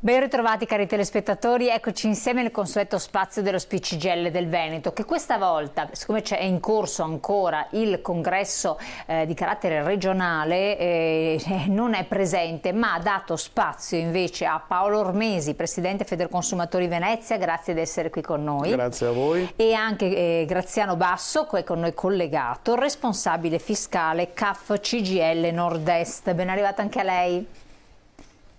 Ben ritrovati cari telespettatori, eccoci insieme nel consueto spazio dello Spicigelle del Veneto, che questa volta, siccome è in corso ancora il congresso di carattere regionale, non è presente, ma ha dato spazio invece a Paolo Ormesi, Presidente Federconsumatori Venezia, grazie di essere qui con noi. Grazie a voi. E anche Graziano Basso, che è con noi collegato, responsabile fiscale CAF CGIL Nord-Est. Ben arrivata anche a lei.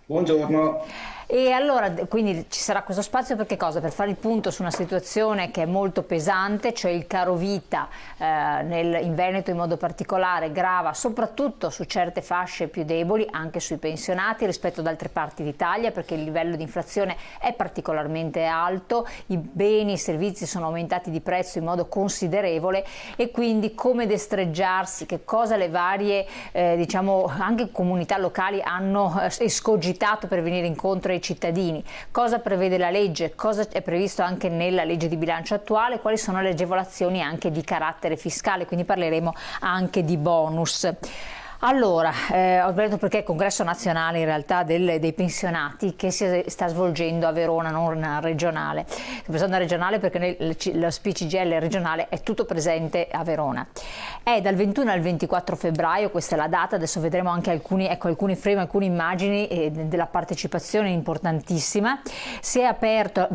Buongiorno. E allora, quindi ci sarà questo spazio per che cosa? Per fare il punto su una situazione che è molto pesante, cioè il caro vita in Veneto in modo particolare grava soprattutto su certe fasce più deboli, anche sui pensionati rispetto ad altre parti d'Italia, perché il livello di inflazione è particolarmente alto, i beni e i servizi sono aumentati di prezzo in modo considerevole e quindi come destreggiarsi, che cosa le varie diciamo anche comunità locali hanno escogitato per venire incontro ai cittadini, cosa prevede la legge, cosa è previsto anche nella legge di bilancio attuale, quali sono le agevolazioni anche di carattere fiscale, quindi parleremo anche di bonus. Allora, ho detto perché è il congresso nazionale in realtà dei pensionati che si sta svolgendo a Verona, non regionale. Sto pensando a regionale perché lo Spicigelle regionale è tutto presente a Verona. È dal 21 al 24 febbraio, questa è la data, adesso vedremo anche alcuni frame, alcune immagini della partecipazione importantissima. Si è aperto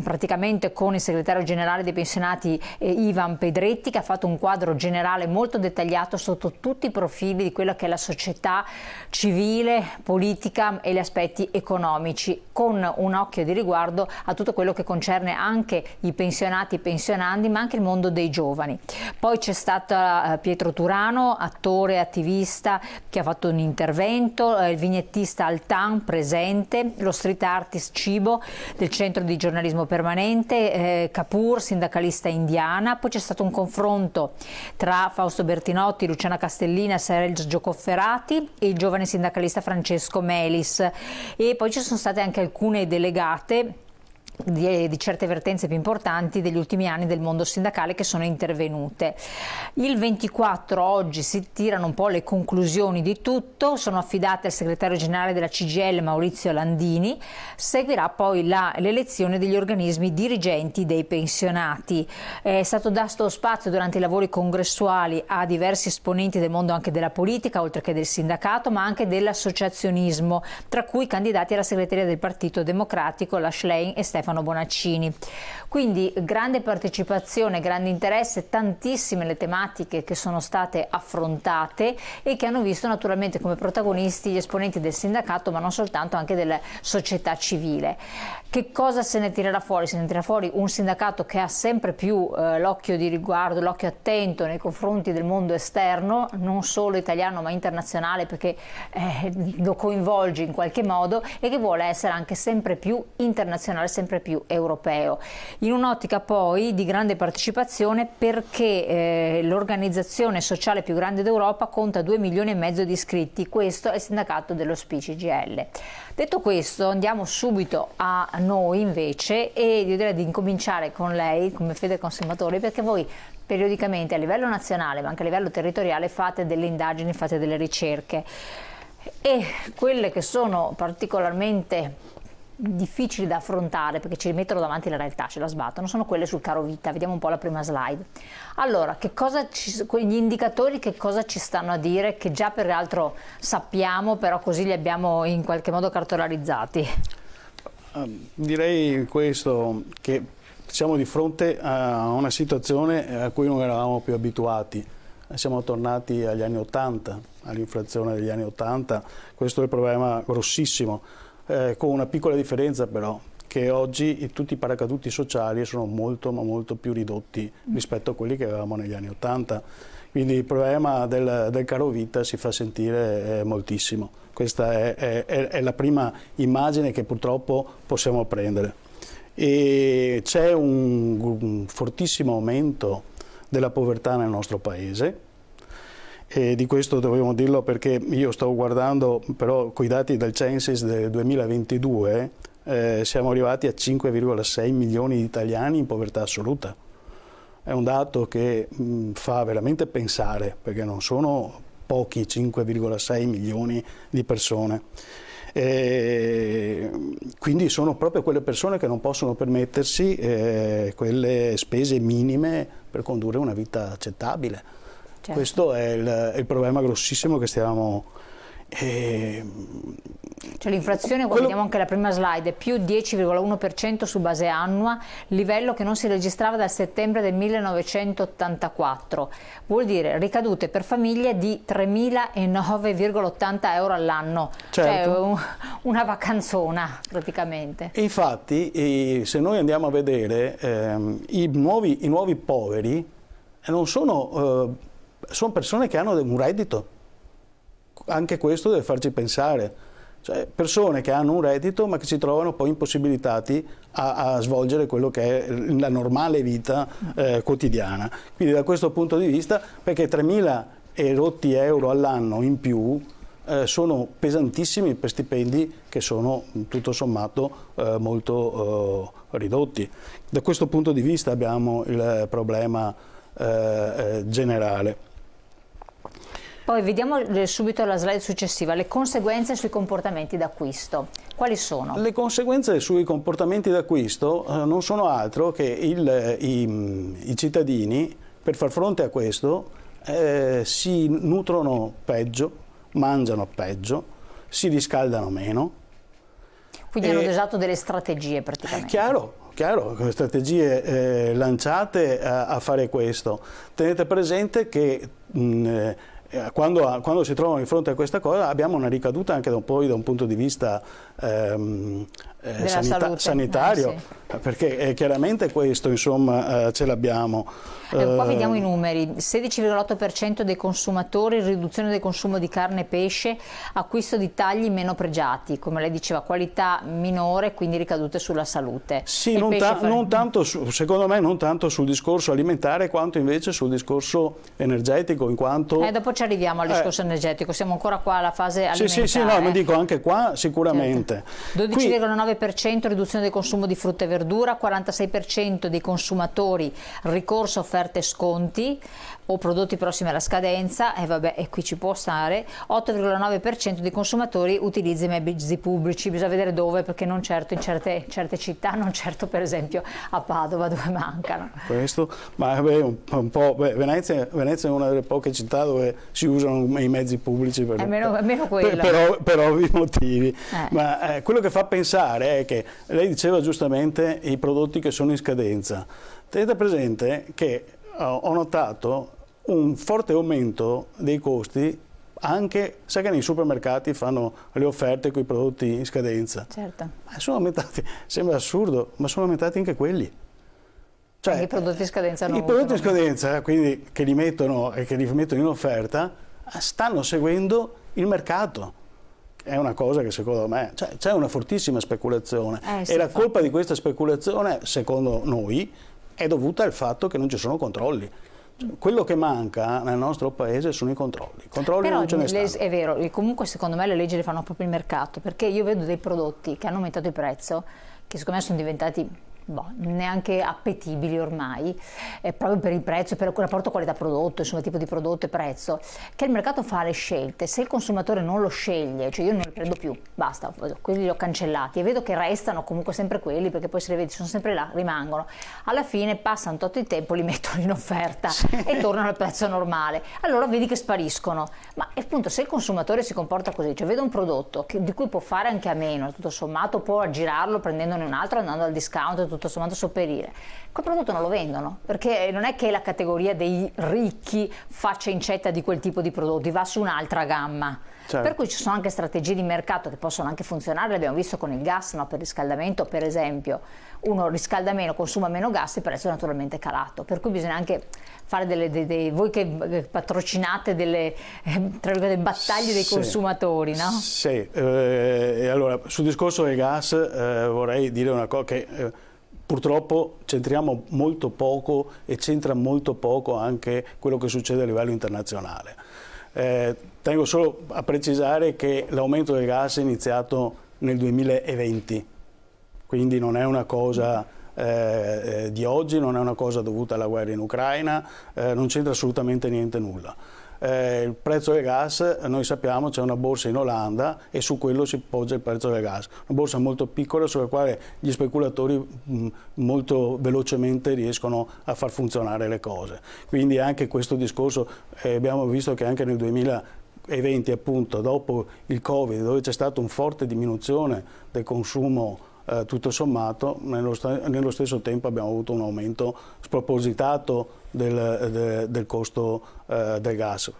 praticamente con il segretario generale dei pensionati Ivan Pedretti, che ha fatto un quadro generale molto dettagliato sotto tutti i profili di quella che è la società civile, politica e gli aspetti economici, con un occhio di riguardo a tutto quello che concerne anche i pensionati e i pensionandi, ma anche il mondo dei giovani. Poi c'è stato Pietro Turano, attore, attivista, che ha fatto un intervento, il vignettista Altan presente, lo street artist Cibo del Centro di Giornalismo Permanente, Kapoor, sindacalista indiana. Poi c'è stato un confronto tra Fausto Bertinotti, Luciana Castellina, Sergio Cofferati e il giovane sindacalista Francesco Melis, e poi ci sono state anche alcune delegate di certe vertenze più importanti degli ultimi anni del mondo sindacale che sono intervenute. Il 24 oggi si tirano un po' le conclusioni di tutto, sono affidate al segretario generale della CGIL Maurizio Landini, seguirà poi l'elezione degli organismi dirigenti dei pensionati. È stato dato spazio durante i lavori congressuali a diversi esponenti del mondo anche della politica, oltre che del sindacato, ma anche dell'associazionismo, tra cui candidati alla segreteria del Partito Democratico, la Schlein e Stefano Bonaccini. Quindi grande partecipazione, grande interesse, tantissime le tematiche che sono state affrontate e che hanno visto naturalmente come protagonisti gli esponenti del sindacato, ma non soltanto, anche della società civile. Che cosa se ne tirerà fuori? Se ne tirerà fuori un sindacato che ha sempre più l'occhio di riguardo, l'occhio attento nei confronti del mondo esterno, non solo italiano ma internazionale, perché lo coinvolge in qualche modo, e che vuole essere anche sempre più internazionale, sempre più europeo, in un'ottica poi di grande partecipazione, perché l'organizzazione sociale più grande d'Europa conta 2,5 milioni di iscritti. Questo è il sindacato dello Spicigl. Detto questo, andiamo subito a noi invece, e io direi di incominciare con lei come Federconsumatori, perché voi periodicamente a livello nazionale ma anche a livello territoriale fate delle indagini, fate delle ricerche, e quelle che sono particolarmente difficili da affrontare perché ci mettono davanti la realtà, ce la sbattono, sono quelle sul caro vita. Vediamo un po' la prima slide. Allora, gli indicatori che cosa ci stanno a dire, che già peraltro sappiamo, però così li abbiamo in qualche modo cartolarizzati? Direi questo, che siamo di fronte a una situazione a cui non eravamo più abituati. Siamo tornati agli anni 80, all'inflazione degli anni 80, questo è il problema grossissimo. Con una piccola differenza però, che oggi tutti i paracaduti sociali sono molto ma molto più ridotti rispetto a quelli che avevamo negli anni 80, quindi il problema del caro vita si fa sentire moltissimo. Questa è la prima immagine che purtroppo possiamo prendere, e c'è un fortissimo aumento della povertà nel nostro paese. E di questo dobbiamo dirlo perché io sto guardando però coi dati del Censis del 2022, siamo arrivati a 5,6 milioni di italiani in povertà assoluta. È un dato che fa veramente pensare, perché non sono pochi 5,6 milioni di persone. quindi sono proprio quelle persone che non possono permettersi quelle spese minime per condurre una vita accettabile. Certo. Questo è il problema grossissimo che stiamo... Cioè l'inflazione, qua vediamo anche la prima slide, è più 10,1% su base annua, livello che non si registrava dal settembre del 1984. Vuol dire ricadute per famiglie di 3.009,80 euro all'anno. Certo. Cioè una vacanzona praticamente. E infatti, se noi andiamo a vedere i nuovi poveri, non sono persone che hanno un reddito. Anche questo deve farci pensare, cioè persone che hanno un reddito ma che si trovano poi impossibilitati a svolgere quello che è la normale vita quotidiana. Quindi da questo punto di vista, perché 3.000 e rotti euro all'anno in più sono pesantissimi per stipendi che sono tutto sommato molto ridotti. Da questo punto di vista abbiamo il problema generale. Poi vediamo subito la slide successiva, le conseguenze sui comportamenti d'acquisto. Quali sono? Le conseguenze sui comportamenti d'acquisto non sono altro che i cittadini, per far fronte a questo, si nutrono peggio, mangiano peggio, si riscaldano meno. Quindi hanno usato delle strategie praticamente. Chiaro, strategie lanciate a fare questo. Tenete presente che quando si trovano di fronte a questa cosa abbiamo una ricaduta anche poi da un punto di vista sanitario, sì. Perché chiaramente questo insomma ce l'abbiamo. Qua vediamo i numeri, 16,8% dei consumatori, riduzione del consumo di carne e pesce, acquisto di tagli meno pregiati, come lei diceva, qualità minore, quindi ricadute sulla salute. Sì, non tanto secondo me non tanto sul discorso alimentare quanto invece sul discorso energetico, in quanto... dopo ci arriviamo al discorso energetico, siamo ancora qua alla fase alimentare. Sì, no, ma dico anche qua sicuramente. Certo. 12,9% riduzione del consumo di frutta e verdura, 46% dei consumatori ricorso a offerte e sconti o prodotti prossimi alla scadenza, e qui ci può stare, 8,9% dei consumatori utilizza i mezzi pubblici, bisogna vedere dove, perché non certo in certe città, non certo per esempio a Padova dove mancano. Questo, ma un po', Venezia è una delle poche città dove si usano i mezzi pubblici per ovvi motivi, ma quello che fa pensare è che lei diceva giustamente i prodotti che sono in scadenza. Tenete presente che ho notato un forte aumento dei costi anche, sai che nei supermercati fanno le offerte con i prodotti in scadenza. Certo. Sono aumentati, sembra assurdo, ma sono aumentati anche quelli. Cioè, i prodotti in scadenza non I prodotti in scadenza, quindi che li mettono in offerta, stanno seguendo il mercato. È una cosa che secondo me c'è una fortissima speculazione e la colpa di questa speculazione, secondo noi, è dovuta al fatto che non ci sono controlli. Quello che manca nel nostro paese sono i controlli. Controlli però non ce ne stanno. È vero, comunque secondo me le leggi le fanno proprio il mercato, perché io vedo dei prodotti che hanno aumentato il prezzo, che secondo me sono diventati neanche appetibili ormai, proprio per il prezzo, per il rapporto qualità-prodotto, insomma tipo di prodotto e prezzo, che il mercato fa le scelte. Se il consumatore non lo sceglie, cioè io non li prendo più, basta, quelli li ho cancellati e vedo che restano comunque sempre quelli, perché poi se li vedi sono sempre là, rimangono, alla fine passano tutto il tempo, li mettono in offerta e tornano al prezzo normale, allora vedi che spariscono. Ma appunto se il consumatore si comporta così, cioè vede un prodotto di cui può fare anche a meno, tutto sommato può aggirarlo prendendone un altro, andando al discount, tutto sommato sopperire, quel prodotto non lo vendono, perché non è che la categoria dei ricchi faccia incetta di quel tipo di prodotti, va su un'altra gamma. Certo. Per cui ci sono anche strategie di mercato che possono anche funzionare, l'abbiamo visto con il gas, no? Per riscaldamento per esempio, uno riscalda meno, consuma meno gas, il prezzo è naturalmente calato, per cui bisogna anche fare voi che patrocinate delle tra virgolette battaglie dei consumatori, no? Sì, e allora sul discorso del gas vorrei dire una cosa che purtroppo centriamo molto poco e c'entra molto poco anche quello che succede a livello internazionale. Tengo solo a precisare che l'aumento del gas è iniziato nel 2020, quindi non è una cosa di oggi, non è una cosa dovuta alla guerra in Ucraina, non c'entra assolutamente nulla. il prezzo del gas, noi sappiamo c'è una borsa in Olanda e su quello si poggia il prezzo del gas, una borsa molto piccola sulla quale gli speculatori molto velocemente riescono a far funzionare le cose. Quindi anche questo discorso, abbiamo visto che anche nel 2020, appunto, dopo il Covid, dove c'è stata una forte diminuzione del consumo tutto sommato, nello stesso tempo abbiamo avuto un aumento spropositato del costo del gas.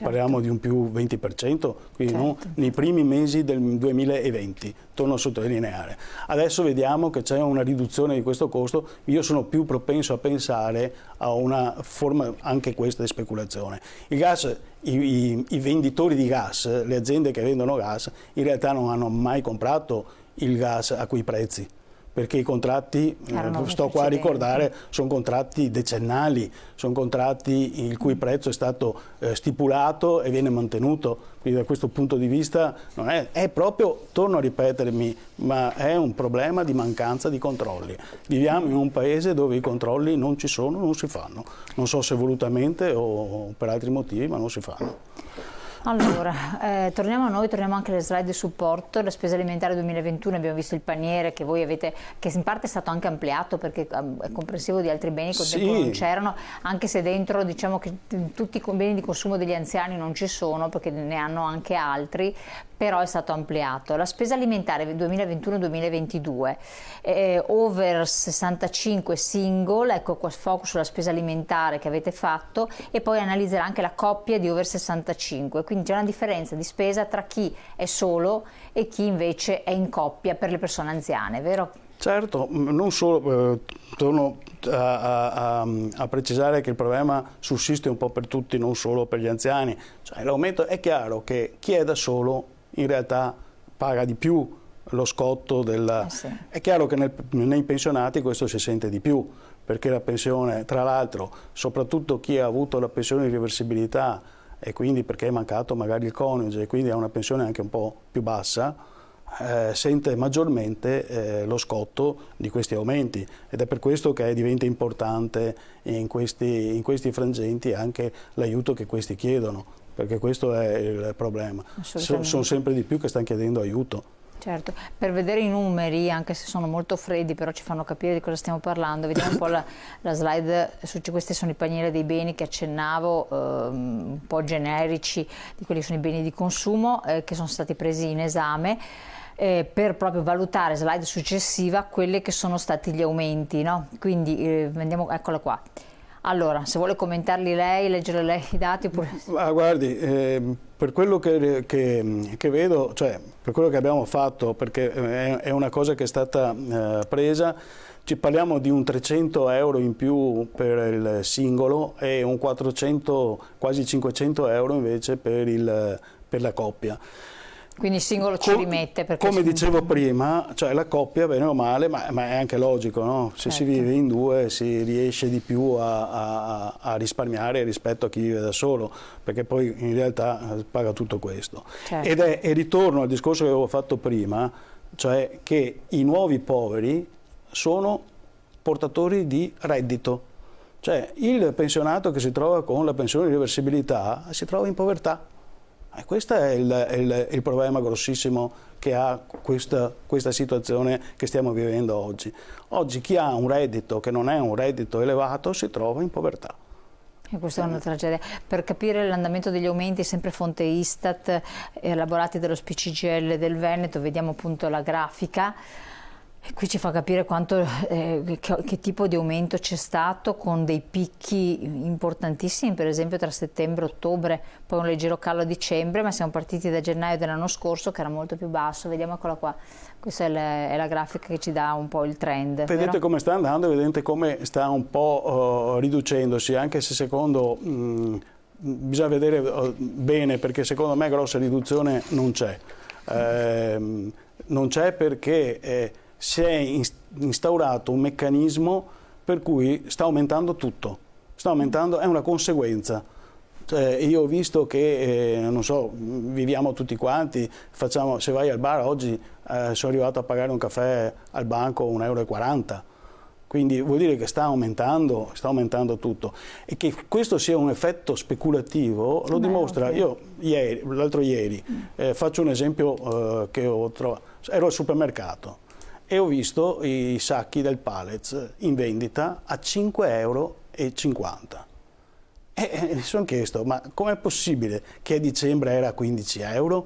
Parliamo di un più 20%, quindi non nei primi mesi del 2020, torno a sottolineare. Adesso vediamo che c'è una riduzione di questo costo, io sono più propenso a pensare a una forma anche questa di speculazione. Il gas, i venditori di gas, le aziende che vendono gas, in realtà non hanno mai comprato il gas a quei prezzi, perché i contratti, sto qua a ricordare, sono contratti decennali, sono contratti il cui prezzo è stato stipulato e viene mantenuto, quindi da questo punto di vista non è proprio, torno a ripetermi, ma è un problema di mancanza di controlli. Viviamo in un paese dove i controlli non ci sono, non si fanno, non so se volutamente o per altri motivi, ma non si fanno. Allora, torniamo a noi, torniamo anche alle slide di supporto. La spesa alimentare 2021, abbiamo visto il paniere che voi avete, che in parte è stato anche ampliato perché è comprensivo di altri beni che al tempo non c'erano, anche se dentro diciamo che tutti i beni di consumo degli anziani non ci sono perché ne hanno anche altri, però è stato ampliato. La spesa alimentare 2021-2022, over 65 single, ecco qua focus sulla spesa alimentare che avete fatto e poi analizzerà anche la coppia di over 65. Quindi c'è una differenza di spesa tra chi è solo e chi invece è in coppia per le persone anziane, vero? Certo, non solo, torno a precisare che il problema sussiste un po' per tutti, non solo per gli anziani. Cioè, l'aumento è chiaro che chi è da solo in realtà paga di più lo scotto del... Sì. È chiaro che nei pensionati questo si sente di più, perché la pensione, tra l'altro, soprattutto chi ha avuto la pensione di reversibilità e quindi perché è mancato magari il coniuge e quindi ha una pensione anche un po' più bassa, sente maggiormente lo scotto di questi aumenti ed è per questo che diventa importante in questi frangenti anche l'aiuto che questi chiedono, perché questo è il problema. Sono sempre di più che stanno chiedendo aiuto. Certo, per vedere i numeri, anche se sono molto freddi, però ci fanno capire di cosa stiamo parlando, vediamo un po' la slide, questi sono i panieri dei beni che accennavo, un po' generici, di quelli che sono i beni di consumo che sono stati presi in esame per proprio valutare, slide successiva, quelli che sono stati gli aumenti, no? Quindi andiamo, eccola qua. Allora, se vuole commentarli lei, leggere lei i dati oppure... Guardi, per quello che vedo, cioè per quello che abbiamo fatto, perché è una cosa che è stata presa, ci parliamo di un 300 euro in più per il singolo e un 400, quasi 500 euro invece per la coppia. Quindi il singolo ci rimette perché... Come dicevo prima, cioè la coppia, bene o male, ma è anche logico, no? Se si vive in due si riesce di più a risparmiare rispetto a chi vive da solo, perché poi in realtà paga tutto questo. Certo. E ritorno al discorso che avevo fatto prima, cioè che i nuovi poveri sono portatori di reddito. Cioè il pensionato che si trova con la pensione di reversibilità si trova in povertà. Questo è il problema grossissimo che ha questa situazione che stiamo vivendo oggi. Oggi chi ha un reddito che non è un reddito elevato si trova in povertà. E questa è una tragedia. Per capire l'andamento degli aumenti, sempre fonte Istat, elaborati dallo SPCGL del Veneto, vediamo appunto la grafica. E qui ci fa capire quanto, che tipo di aumento c'è stato, con dei picchi importantissimi, per esempio tra settembre e ottobre, poi un leggero calo a dicembre, ma siamo partiti da gennaio dell'anno scorso che era molto più basso. Vediamo, eccola qua, questa è la grafica che ci dà un po' il trend. Vedete vero? Come sta andando, vedete come sta un po' riducendosi, anche se secondo... bisogna vedere bene, perché secondo me grossa riduzione non c'è. Non c'è perché... si è instaurato un meccanismo per cui sta aumentando tutto, sta aumentando, è una conseguenza. Cioè, io ho visto che, non so, viviamo tutti quanti, se vai al bar oggi sono arrivato a pagare un caffè al banco 1,40 €, quindi vuol dire che sta aumentando tutto, e che questo sia un effetto speculativo lo dimostra. Io l'altro ieri, faccio un esempio che ho trovato, ero al supermercato e ho visto i sacchi del Pallets in vendita a 5,50 €. E mi sono chiesto, ma com'è possibile che a dicembre era a 15 €?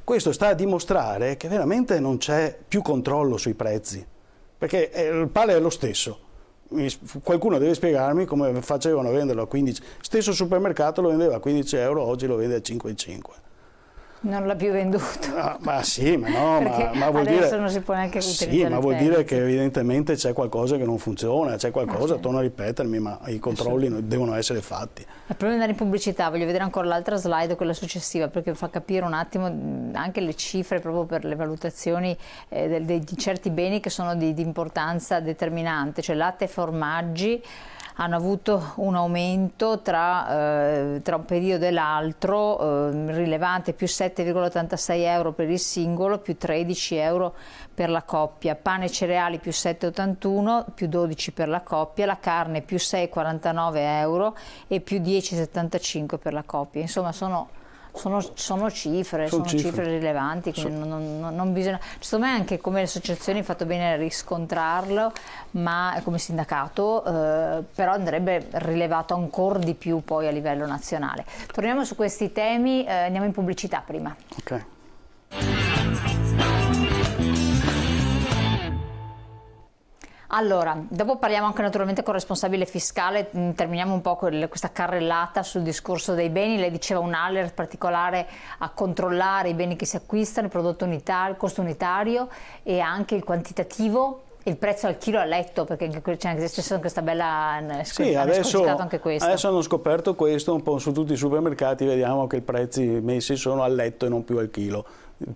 Questo sta a dimostrare che veramente non c'è più controllo sui prezzi, perché il pallet è lo stesso. Qualcuno deve spiegarmi come facevano a venderlo a 15. Stesso supermercato lo vendeva a 15 €, oggi lo vende a 5,5 €. Non l'ha più venduto. Ma sì, ma no, ma vuol adesso dire, non si può neanche utilizzare. sì, ma vuol dire che evidentemente c'è qualcosa che non funziona, c'è qualcosa, torno a ripetermi, ma i controlli devono essere fatti. Prima di andare in pubblicità voglio vedere ancora l'altra slide, quella successiva, perché fa capire un attimo anche le cifre proprio per le valutazioni di certi beni che sono di importanza determinante, cioè latte e formaggi hanno avuto un aumento tra un periodo e l'altro rilevante, più 7,86 € per il singolo, più 13 € per la coppia, pane e cereali più 7,81, più 12 per la coppia, la carne più 6,49 € e più 10,75 per la coppia. Insomma sono cifre rilevanti, quindi non bisogna, secondo me anche come associazioni fatto bene a riscontrarlo, ma come sindacato però andrebbe rilevato ancora di più poi a livello nazionale. Torniamo su questi temi, andiamo in pubblicità prima. Ok. Allora, dopo parliamo anche naturalmente con il responsabile fiscale, terminiamo un po' questa carrellata sul discorso dei beni. Lei diceva un alert particolare a controllare i beni che si acquistano, il prodotto unitario, il costo unitario e anche il quantitativo, il prezzo al chilo a letto, perché c'è anche questa bella... Sì, adesso hanno scoperto questo un po' su tutti i supermercati, vediamo che i prezzi messi sono al letto e non più al chilo.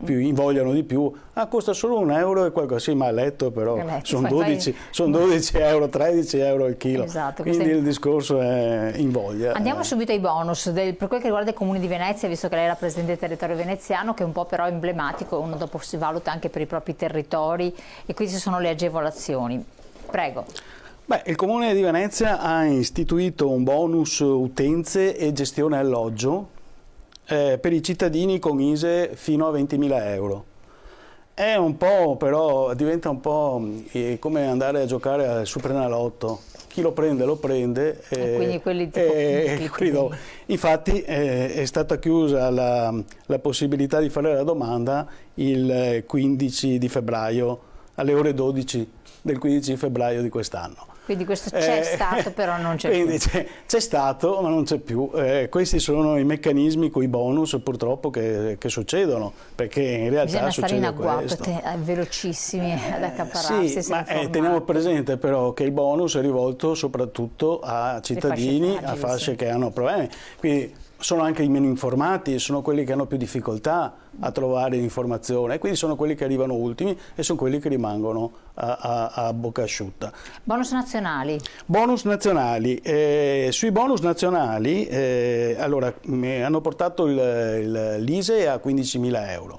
Invogliano di più, costa solo €1 e qualcosa, sì, ma a letto però sono 12 €, 13 € il chilo, esatto, quindi il discorso è invoglia. Andiamo subito ai bonus, per quel che riguarda i comuni di Venezia, visto che lei rappresenta il territorio veneziano, che è un po' però emblematico, uno dopo si valuta anche per i propri territori, e qui ci sono le agevolazioni. Prego. Il Comune di Venezia ha istituito un bonus utenze e gestione alloggio per i cittadini con ISEE fino a 20.000 €. È un po', però diventa un po' come andare a giocare al Superenalotto. Chi lo prende quindi quelli tipo infatti è stata chiusa la possibilità di fare la domanda il 15 di febbraio alle ore 12 del 15 febbraio di quest'anno. Quindi questo c'è stato, però non c'è quindi più. C'è stato, ma non c'è più. Questi sono i meccanismi con i bonus purtroppo che succedono, perché in realtà bisogna stare in agguato, questo. Velocissimi ad accaparrarsi. Sì, ma teniamo presente però che il bonus è rivolto soprattutto a cittadini, a fasce che hanno problemi. Quindi sono anche i meno informati, sono quelli che hanno più difficoltà a trovare informazione, e quindi sono quelli che arrivano ultimi e sono quelli che rimangono a bocca asciutta. Bonus nazionali. Bonus nazionali. Sui bonus nazionali allora, hanno portato l'ISEE a 15.000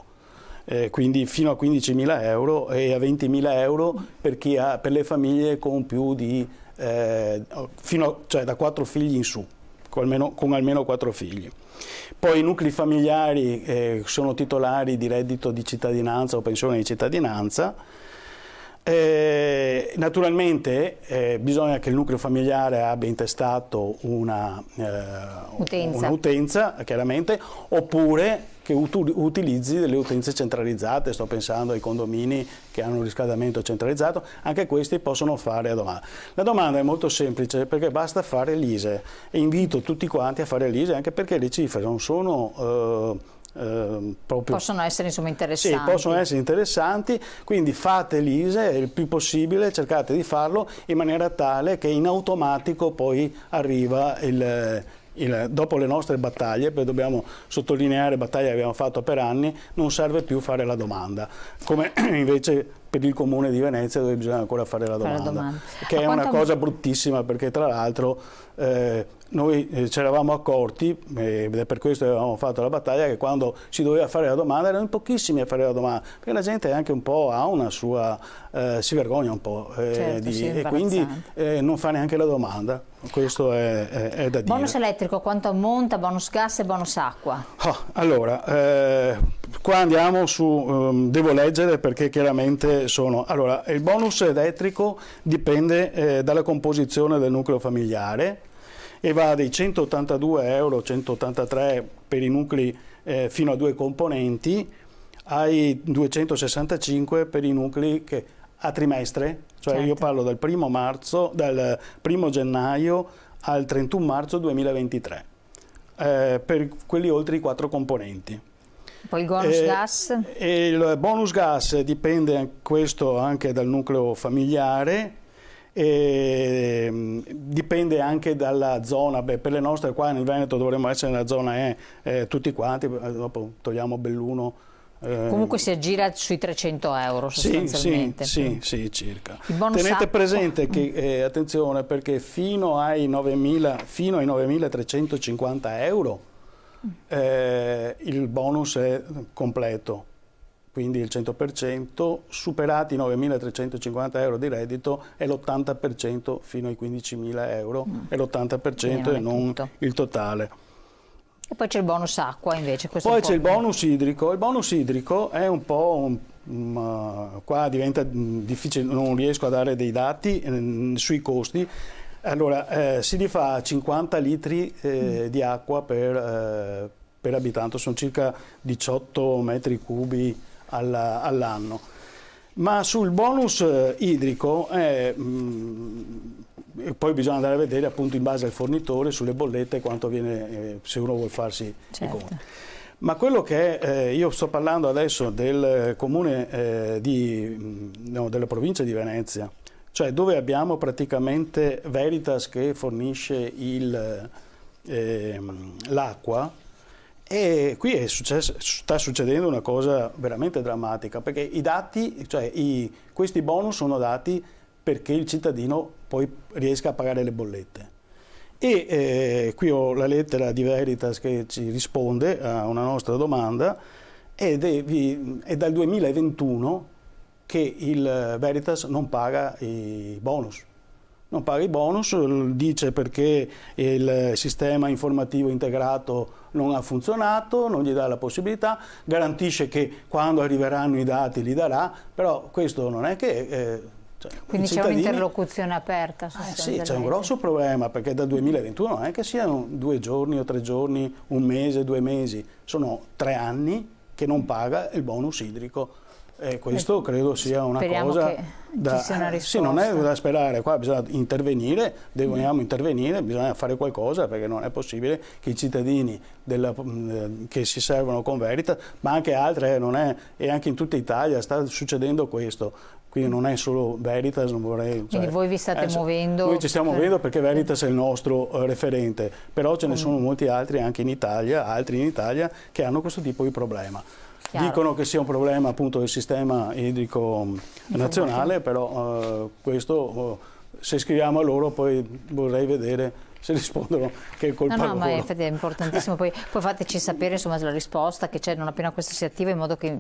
€. Quindi fino a 15.000 € e a 20.000 € per le famiglie con più di cioè da 4 figli in su, con almeno 4 figli. Poi i nuclei familiari sono titolari di reddito di cittadinanza o pensione di cittadinanza. Naturalmente bisogna che il nucleo familiare abbia intestato un'utenza, chiaramente, oppure che utilizzi delle utenze centralizzate. Sto pensando ai condomini che hanno un riscaldamento centralizzato, anche questi possono fare a domanda. La domanda è molto semplice, perché basta fare l'ISEE, e invito tutti quanti a fare l'ISEE, anche perché le cifre non sono proprio... Possono essere insomma interessanti. Sì, possono essere interessanti, quindi fate l'ISEE il più possibile, cercate di farlo in maniera tale che in automatico poi arriva dopo le nostre battaglie, perché dobbiamo sottolineare battaglie che abbiamo fatto per anni, non serve più fare la domanda, come invece per il Comune di Venezia, dove bisogna ancora fare la domanda. Che è una cosa bruttissima, perché tra l'altro noi ci eravamo accorti, ed è per questo che avevamo fatto la battaglia, che quando si doveva fare la domanda erano pochissimi a fare la domanda, perché la gente anche un po' ha una sua, si vergogna un po', certo, e quindi non fa neanche la domanda. Questo è da dire. Bonus elettrico quanto ammonta, bonus gas e bonus acqua? Allora, qua andiamo su, devo leggere perché chiaramente sono... Allora, il bonus elettrico dipende dalla composizione del nucleo familiare e va dai 182 euro, 183 per i nuclei fino a 2 componenti, ai 265 per i nuclei che a trimestre, cioè certo. Io parlo dal 1 gennaio al 31 marzo 2023, per quelli oltre i 4 componenti. Poi il bonus gas? Il bonus gas dipende questo anche dal nucleo familiare, dipende anche dalla zona. Per le nostre qua nel Veneto dovremmo essere nella zona tutti quanti, dopo togliamo Belluno. Comunque si aggira sui 300 euro sostanzialmente. Sì, circa. Tenete presente che, attenzione, perché fino ai 9.350 euro il bonus è completo, quindi il 100%, superati i 9.350 euro di reddito è l'80% fino ai 15.000 euro, è l'80% e non tutto. Il totale. E poi c'è il bonus acqua invece. Poi c'è il bonus idrico. Il bonus idrico è un po'... qua diventa difficile, non riesco a dare dei dati sui costi. Allora, si rifà 50 litri di acqua per abitante, sono circa 18 metri cubi all'anno. Ma sul bonus idrico poi bisogna andare a vedere appunto in base al fornitore sulle bollette quanto viene, se uno vuol farsi i conti. Ma quello che io sto parlando adesso del comune della provincia di Venezia, cioè dove abbiamo praticamente Veritas che fornisce l'acqua, e qui sta succedendo una cosa veramente drammatica, perché i dati, cioè questi bonus sono dati perché il cittadino poi riesca a pagare le bollette. E qui ho la lettera di Veritas che ci risponde a una nostra domanda, ed è dal 2021 che il Veritas non paga i bonus. Non paga i bonus, dice perché il sistema informativo integrato non ha funzionato, non gli dà la possibilità, garantisce che quando arriveranno i dati li darà, però questo non è che... quindi c'è un'interlocuzione aperta sostanzialmente. Sì, c'è un grosso problema, perché dal 2021 non è che siano 2 giorni o 3 giorni, 1 mese, 2 mesi, sono 3 anni che non paga il bonus idrico. E questo credo sia una cosa da... Ci sia una risposta. Sì, non è da sperare, qua bisogna intervenire, dobbiamo intervenire, bisogna fare qualcosa, perché non è possibile che i cittadini che si servono con Veritas, ma anche altre, e anche in tutta Italia sta succedendo questo. Quindi non è solo Veritas, non vorrei... Quindi voi vi state muovendo... Noi ci stiamo muovendo perché Veritas è il nostro referente, però ce ne sono molti altri anche in Italia, che hanno questo tipo di problema. Chiaro. Dicono che sia un problema appunto del sistema idrico nazionale, però questo se scriviamo a loro poi vorrei vedere se rispondono che è colpa loro. Ma infatti è importantissimo, poi fateci sapere insomma la risposta che c'è non appena questa si attiva, in modo che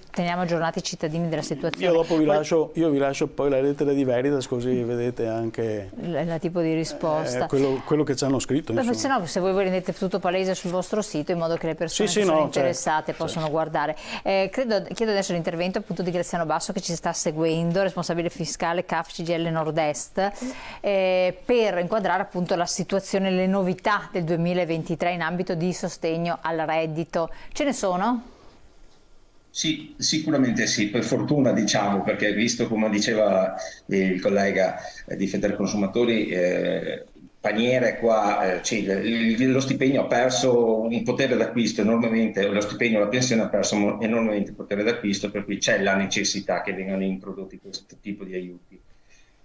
teniamo aggiornati i cittadini della situazione. Io dopo vi lascio poi la lettera di Veritas, così vedete anche il tipo di risposta, quello che ci hanno scritto. Se no, se voi rendete tutto palese sul vostro sito, in modo che le persone che sono interessate possono guardare. Chiedo adesso l'intervento appunto di Graziano Basso, che ci sta seguendo, responsabile fiscale CAF CGIL Nord-Est, per inquadrare appunto la situazione, le novità del 2023 in ambito di sostegno al reddito. Ce ne sono? Sì, sicuramente sì, per fortuna diciamo, perché visto come diceva il collega di Federconsumatori, Paniere qua, lo stipendio ha perso un potere d'acquisto enormemente, lo stipendio, la pensione ha perso enormemente potere d'acquisto, per cui c'è la necessità che vengano introdotti questo tipo di aiuti.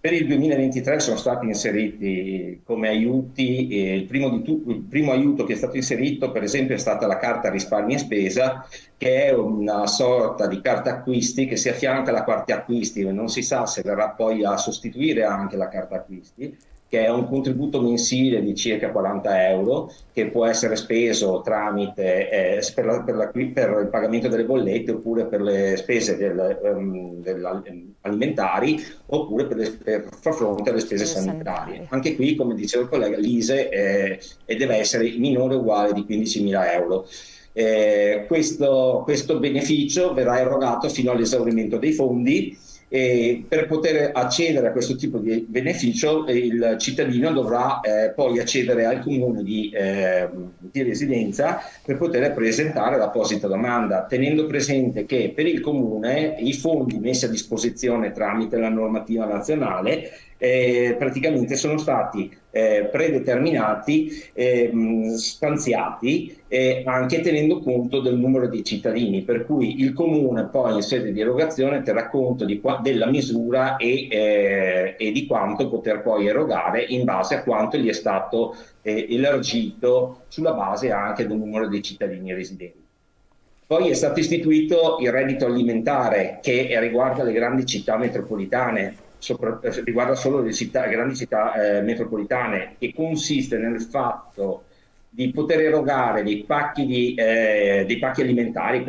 Per il 2023 sono stati inseriti come aiuti, il primo aiuto che è stato inserito per esempio è stata la carta risparmi e spesa, che è una sorta di carta acquisti che si affianca alla carta acquisti, non si sa se verrà poi a sostituire anche la carta acquisti, che è un contributo mensile di circa 40 euro che può essere speso tramite, per il pagamento delle bollette oppure per le spese alimentari oppure per far fronte alle spese sanitarie. Anche qui, come diceva il collega, l'ISEE deve essere minore o uguale di 15.000 euro. Questo beneficio verrà erogato fino all'esaurimento dei fondi. E per poter accedere a questo tipo di beneficio il cittadino dovrà poi accedere al comune di residenza per poter presentare l'apposita domanda, tenendo presente che per il comune i fondi messi a disposizione tramite la normativa nazionale praticamente sono stati predeterminati, stanziati anche tenendo conto del numero di cittadini, per cui il comune poi in sede di erogazione terrà conto della misura e di quanto poter poi erogare in base a quanto gli è stato elargito sulla base anche del numero di cittadini residenti. Poi è stato istituito il reddito alimentare che riguarda le grandi città metropolitane, riguarda solo le grandi città metropolitane, che consiste nel fatto di poter erogare dei pacchi alimentari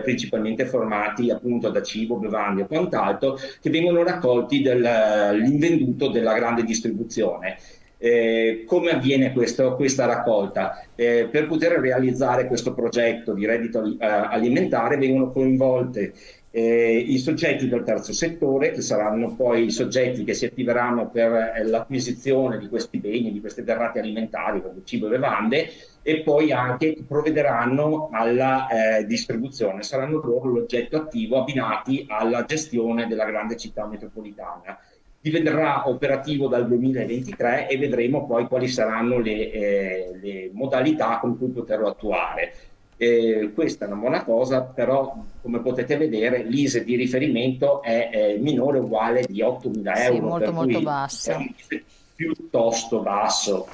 principalmente formati appunto da cibo, bevande e quant'altro, che vengono raccolti dall'invenduto della grande distribuzione. Come avviene questa raccolta? Per poter realizzare questo progetto di reddito alimentare vengono coinvolte i soggetti del terzo settore, che saranno poi i soggetti che si attiveranno per l'acquisizione di questi beni, di queste derrate alimentari, come cibo e bevande, e poi anche provvederanno alla distribuzione. Saranno loro l'oggetto attivo abbinati alla gestione della grande città metropolitana. Diventerà operativo dal 2023 e vedremo poi quali saranno le modalità con cui poterlo attuare. Questa è una buona cosa, però come potete vedere l'ISEE di riferimento è minore o uguale di 8.000 euro, sì, molto molto basso. È piuttosto basso.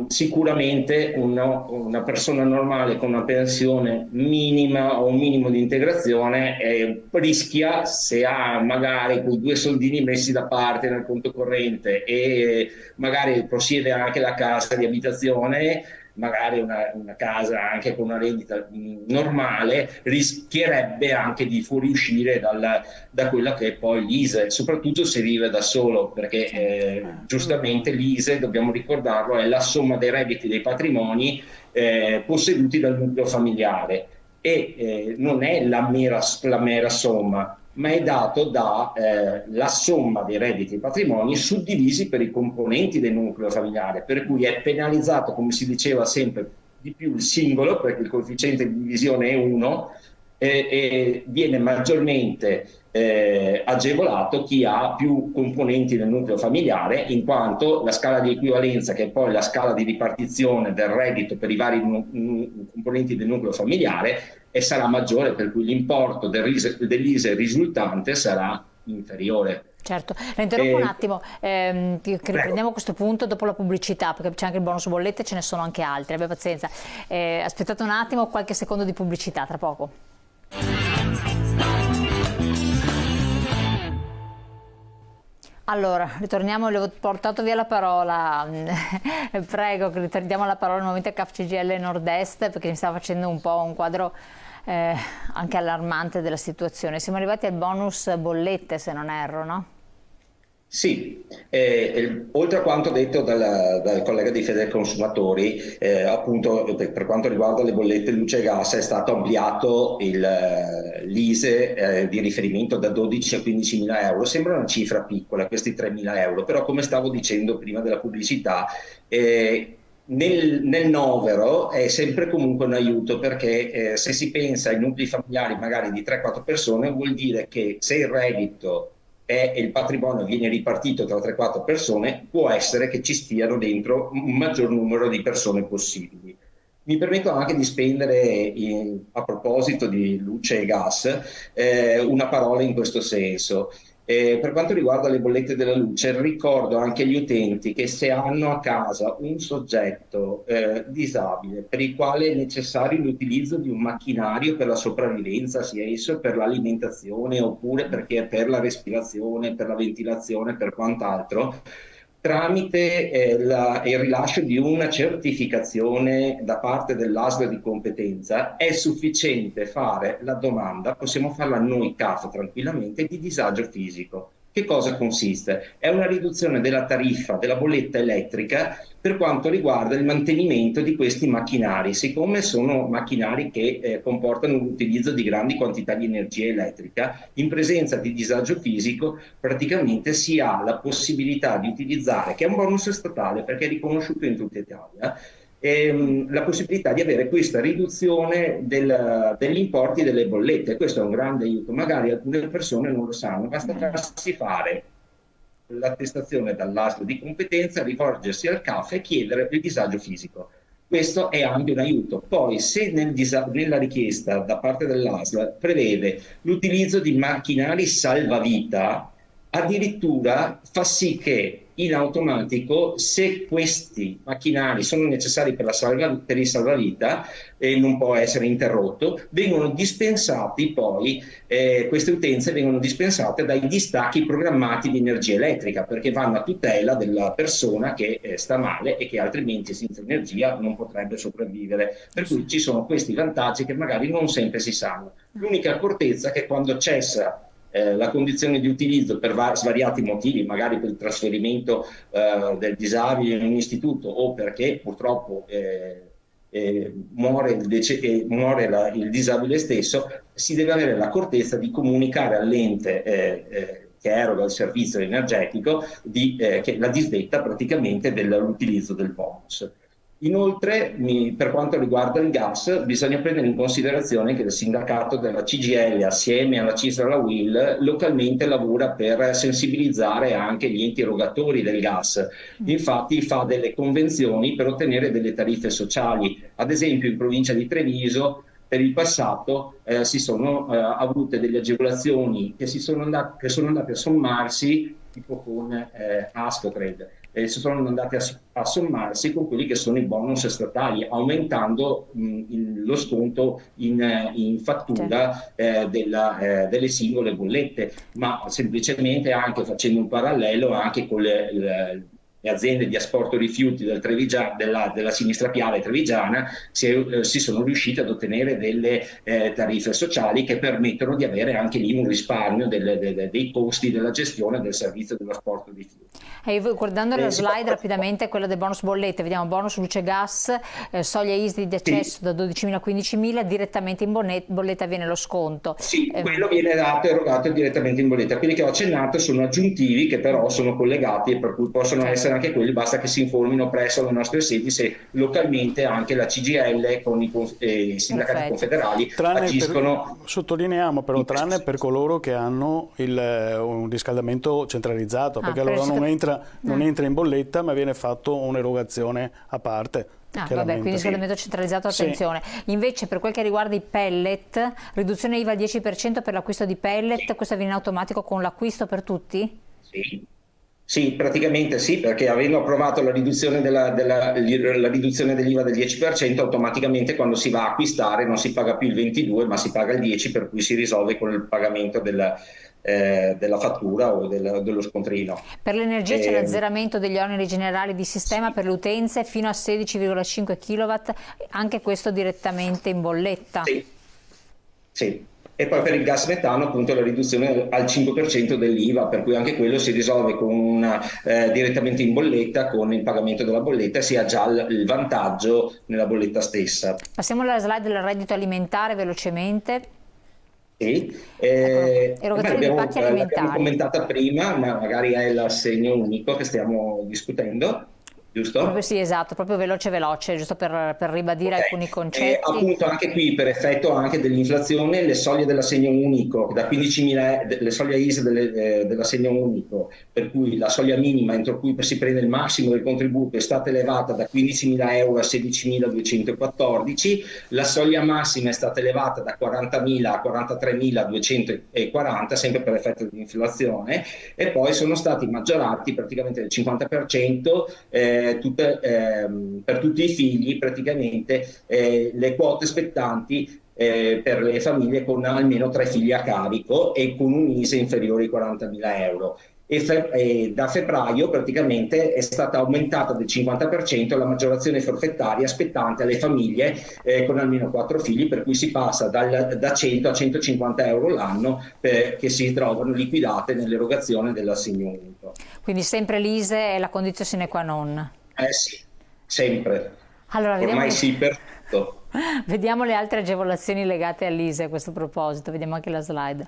Sicuramente una persona normale con una pensione minima o un minimo di integrazione rischia, se ha magari quei 2 soldini messi da parte nel conto corrente e magari possiede anche la casa di abitazione, magari una casa anche con una rendita normale, rischierebbe anche di fuoriuscire da quella che è poi l'ISEE, soprattutto se vive da solo, perché giustamente l'ISEE, dobbiamo ricordarlo, è la somma dei redditi dei patrimoni posseduti dal nucleo familiare e non è la mera somma, ma è dato dalla somma dei redditi e patrimoni suddivisi per i componenti del nucleo familiare, per cui è penalizzato, come si diceva sempre, di più il singolo, perché il coefficiente di divisione è 1, e viene maggiormente agevolato chi ha più componenti del nucleo familiare, in quanto la scala di equivalenza, che è poi la scala di ripartizione del reddito per i vari componenti del nucleo familiare, sarà maggiore, per cui l'importo dell'ISEE risultante sarà inferiore. Certo, la interrompo un attimo, che riprendiamo questo punto dopo la pubblicità, perché c'è anche il bonus bollette, ce ne sono anche altri, abbia pazienza. Aspettate un attimo, qualche secondo di pubblicità, tra poco. Allora, ritorniamo, le ho portato via la parola, prego, che ritorniamo la parola nuovamente a CAF CGIL Nord-Est, perché mi stava facendo un po' un quadro anche allarmante della situazione. Siamo arrivati al bonus bollette, se non erro, no? Sì, oltre a quanto detto dal collega di Federconsumatori, appunto per quanto riguarda le bollette luce e gas è stato ampliato l'ISEE di riferimento da 12 a 15.000 euro. Sembra una cifra piccola, questi 3.000 euro, però come stavo dicendo prima della pubblicità, nel novero è sempre comunque un aiuto, perché se si pensa ai nuclei familiari magari di 3-4 persone, vuol dire che se il reddito e il patrimonio viene ripartito tra 3-4 persone, può essere che ci stiano dentro un maggior numero di persone possibili. Mi permetto anche di spendere, a proposito di luce e gas, una parola in questo senso. Per quanto riguarda le bollette della luce, ricordo anche agli utenti che se hanno a casa un soggetto disabile per il quale è necessario l'utilizzo di un macchinario per la sopravvivenza, sia esso per l'alimentazione oppure perché per la respirazione, per la ventilazione, per quant'altro, tramite il rilascio di una certificazione da parte dell'ASL di competenza, è sufficiente fare la domanda, possiamo farla noi CAF tranquillamente, di disagio fisico. Che cosa consiste? È una riduzione della tariffa della bolletta elettrica per quanto riguarda il mantenimento di questi macchinari. Siccome sono macchinari che comportano l'utilizzo di grandi quantità di energia elettrica, in presenza di disagio fisico praticamente si ha la possibilità di utilizzare, che è un bonus statale perché è riconosciuto in tutta Italia, la possibilità di avere questa riduzione degli importi delle bollette. Questo è un grande aiuto, magari alcune persone non lo sanno, basta farsi fare l'attestazione dall'ASL di competenza, rivolgersi al CAF e chiedere il disagio fisico. Questo è anche un aiuto. Poi se nella richiesta da parte dell'ASL prevede l'utilizzo di macchinari salvavita, addirittura fa sì che in automatico, se questi macchinari sono necessari per il salvavita e non può essere interrotto, vengono dispensati poi, queste utenze vengono dispensate dai distacchi programmati di energia elettrica, perché vanno a tutela della persona che sta male e che altrimenti senza energia non potrebbe sopravvivere. Per cui ci sono questi vantaggi che magari non sempre si sanno. L'unica accortezza è che quando cessa la condizione di utilizzo per svariati motivi, magari per il trasferimento del disabile in un istituto o perché purtroppo muore il disabile stesso, si deve avere l'accortezza di comunicare all'ente che eroga il servizio energetico che la disdetta praticamente dell'utilizzo del bonus. Inoltre, per quanto riguarda il gas, bisogna prendere in considerazione che il sindacato della CGIL, assieme alla CISL e alla UIL, localmente lavora per sensibilizzare anche gli enti erogatori del gas. Infatti fa delle convenzioni per ottenere delle tariffe sociali. Ad esempio in provincia di Treviso per il passato si sono avute delle agevolazioni che sono andate a sommarsi, tipo con Ascotred, si sono andati a sommarsi con quelli che sono i bonus statali, aumentando lo sconto in fattura delle singole bollette, ma semplicemente anche facendo un parallelo anche con le aziende di asporto rifiuti della sinistra Piave trevigiana si sono riusciti ad ottenere delle tariffe sociali che permettono di avere anche lì un risparmio dei costi della gestione del servizio dell'asporto rifiuti. Guardando la slide rapidamente, quella del bonus bollette, vediamo bonus luce gas, soglia ISDI di accesso da 12.000 a 15.000, direttamente in bolletta viene lo sconto. Sì, quello viene erogato direttamente in bolletta. Quelli che ho accennato sono aggiuntivi che però sono collegati e per cui possono essere anche quelli, basta che si informino presso le nostre sedi se localmente anche la CGIL con i sindacati confederali agiscono. Sottolineiamo però tranne per coloro che hanno un riscaldamento centralizzato, perché allora non entra in bolletta ma viene fatto un'erogazione a parte. Vabbè, quindi riscaldamento centralizzato, attenzione. Sì. Invece per quel che riguarda i pellet, riduzione IVA al 10% per l'acquisto di pellet, sì. Questo avviene in automatico con l'acquisto per tutti? Sì. Sì, praticamente sì, perché avendo approvato la riduzione dell'IVA del 10%, automaticamente quando si va a acquistare non si paga più il 22%, ma si paga il 10%, per cui si risolve con il pagamento della fattura o dello scontrino. Per l'energia c'è l'azzeramento degli oneri generali di sistema per le utenze fino a 16,5 kW, anche questo direttamente in bolletta? Sì, sì. E poi per il gas metano appunto la riduzione al 5% dell'IVA, per cui anche quello si risolve direttamente in bolletta con il pagamento della bolletta e si ha già il vantaggio nella bolletta stessa. Passiamo alla slide del reddito alimentare velocemente. Sì, erogazione di pacchi alimentari. L'abbiamo commentata prima, ma magari è l'assegno unico che stiamo discutendo. giusto? Proprio sì, esatto, proprio veloce, giusto per ribadire alcuni concetti. Appunto anche qui per effetto anche dell'inflazione le soglie dell'assegno unico, da 15.000, le soglie ISE dell'assegno unico, per cui la soglia minima entro cui si prende il massimo del contributo è stata elevata da 15.000 euro a 16.214, la soglia massima è stata elevata da 40.000 a 43.240, sempre per effetto dell'inflazione, e poi sono stati maggiorati praticamente del 50% per tutti i figli praticamente le quote spettanti per le famiglie con almeno 3 figli a carico e con un ISE inferiore ai 40.000 euro. E da febbraio praticamente è stata aumentata del 50% la maggiorazione forfettaria spettante alle famiglie con almeno 4 figli, per cui si passa da 100 a 150 euro l'anno che si trovano liquidate nell'erogazione dell'assegno unico. Quindi sempre l'ISE è la condizione sine qua non? Sì, sempre. Allora, Ormai sì, per tutto. Vediamo le altre agevolazioni legate all'ISE a questo proposito, vediamo anche la slide.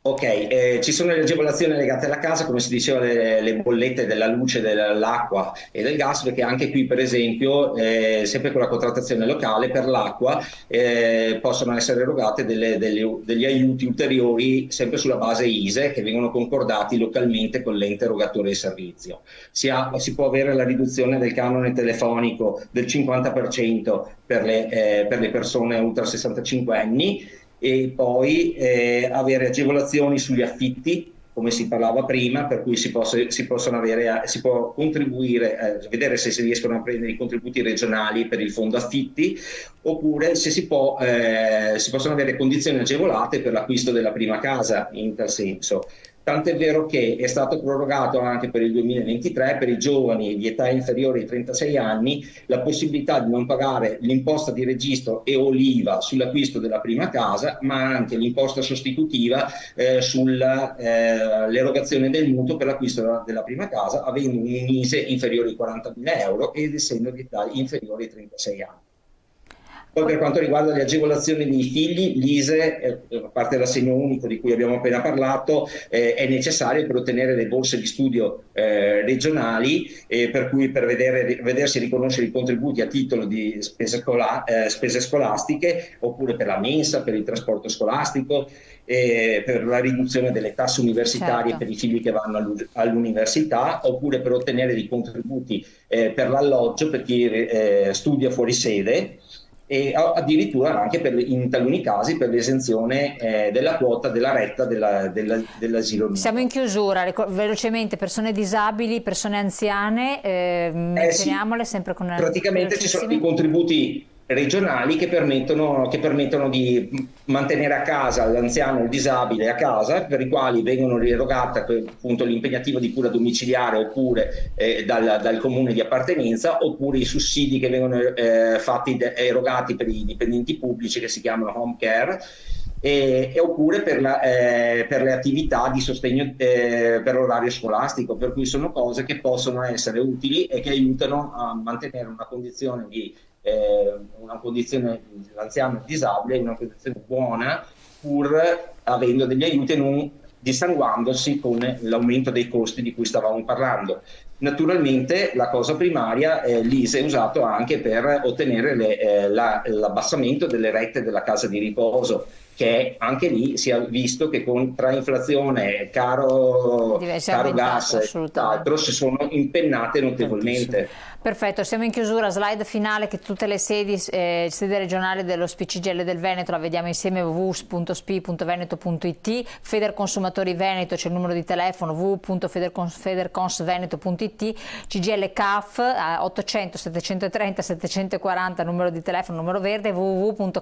Ok, ci sono le agevolazioni legate alla casa, come si diceva, le bollette della luce, dell'acqua e del gas, perché anche qui per esempio, sempre con la contrattazione locale, per l'acqua possono essere erogate degli aiuti ulteriori, sempre sulla base ISE, che vengono concordati localmente con l'ente erogatore del servizio. Si può avere la riduzione del canone telefonico del 50% per le persone ultra 65 anni, e poi avere agevolazioni sugli affitti, come si parlava prima, per cui si può contribuire, vedere se si riescono a prendere i contributi regionali per il fondo affitti, oppure se si possono avere condizioni agevolate per l'acquisto della prima casa in tal senso. Tant'è vero che è stato prorogato anche per il 2023 per i giovani di età inferiore ai 36 anni la possibilità di non pagare l'imposta di registro e l'IVA sull'acquisto della prima casa, ma anche l'imposta sostitutiva sull'erogazione del mutuo per l'acquisto della prima casa, avendo un ISE inferiore ai 40.000 euro ed essendo di età inferiore ai 36 anni. Poi per quanto riguarda le agevolazioni dei figli, l'ISE, a parte l'assegno unico di cui abbiamo appena parlato, è necessario per ottenere le borse di studio regionali, per cui per vedersi riconoscere i contributi a titolo di spese scolastiche, oppure per la mensa, per il trasporto scolastico, per la riduzione delle tasse universitarie, certo, per i figli che vanno all'università, oppure per ottenere dei contributi per l'alloggio per chi studia fuori sede, e addirittura anche in taluni casi per l'esenzione della quota della retta dell'asilo nido. Siamo in chiusura, velocemente: persone disabili, persone anziane, menzioniamole sì, sempre con praticamente ci sono i contributi regionali che permettono di mantenere a casa l'anziano o il disabile a casa, per i quali vengono erogate appunto l'impegnativa di cura domiciliare oppure dal comune di appartenenza, oppure i sussidi che vengono erogati per i dipendenti pubblici, che si chiamano home care, oppure per le attività di sostegno per l'orario scolastico, per cui sono cose che possono essere utili e che aiutano a mantenere una condizione dell'anziano disabile in una condizione buona, pur avendo degli aiuti e non dissanguandosi con l'aumento dei costi di cui stavamo parlando. Naturalmente la cosa primaria, l'ISE è usato anche per ottenere l'abbassamento delle rette della casa di riposo, che anche lì si è visto che tra inflazione, caro gas e altro si sono impennate notevolmente. Perfetto, siamo in chiusura. Slide finale: che tutte le sedi regionali dello SPCGL del Veneto la vediamo insieme: www.spi.veneto.it. Federconsumatori Veneto, c'è il numero di telefono www.federconsveneto.it. CGL CAF 800 730 740, numero di telefono, numero verde, www.caf.it.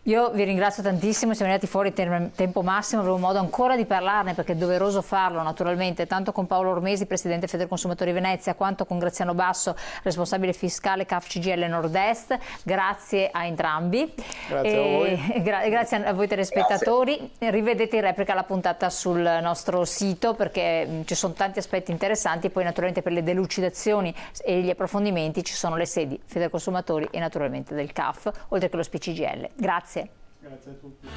Io vi ringrazio tantissimo, siamo arrivati fuori tempo massimo, avremo modo ancora di parlarne perché è doveroso farlo naturalmente, tanto con Paolo Ormesi, Presidente Federconsumatori Venezia, quanto con Graziano Basso, responsabile fiscale CAF CGL Nord-Est. Grazie a entrambi. Grazie a voi. Grazie a voi telespettatori. Grazie. Rivedete in replica la puntata sul nostro sito perché ci sono tanti aspetti interessanti, e poi naturalmente per le delucidazioni e gli approfondimenti ci sono le sedi Federconsumatori e naturalmente del CAF, oltre che lo SPCGL. Grazie. Grazie a tutti.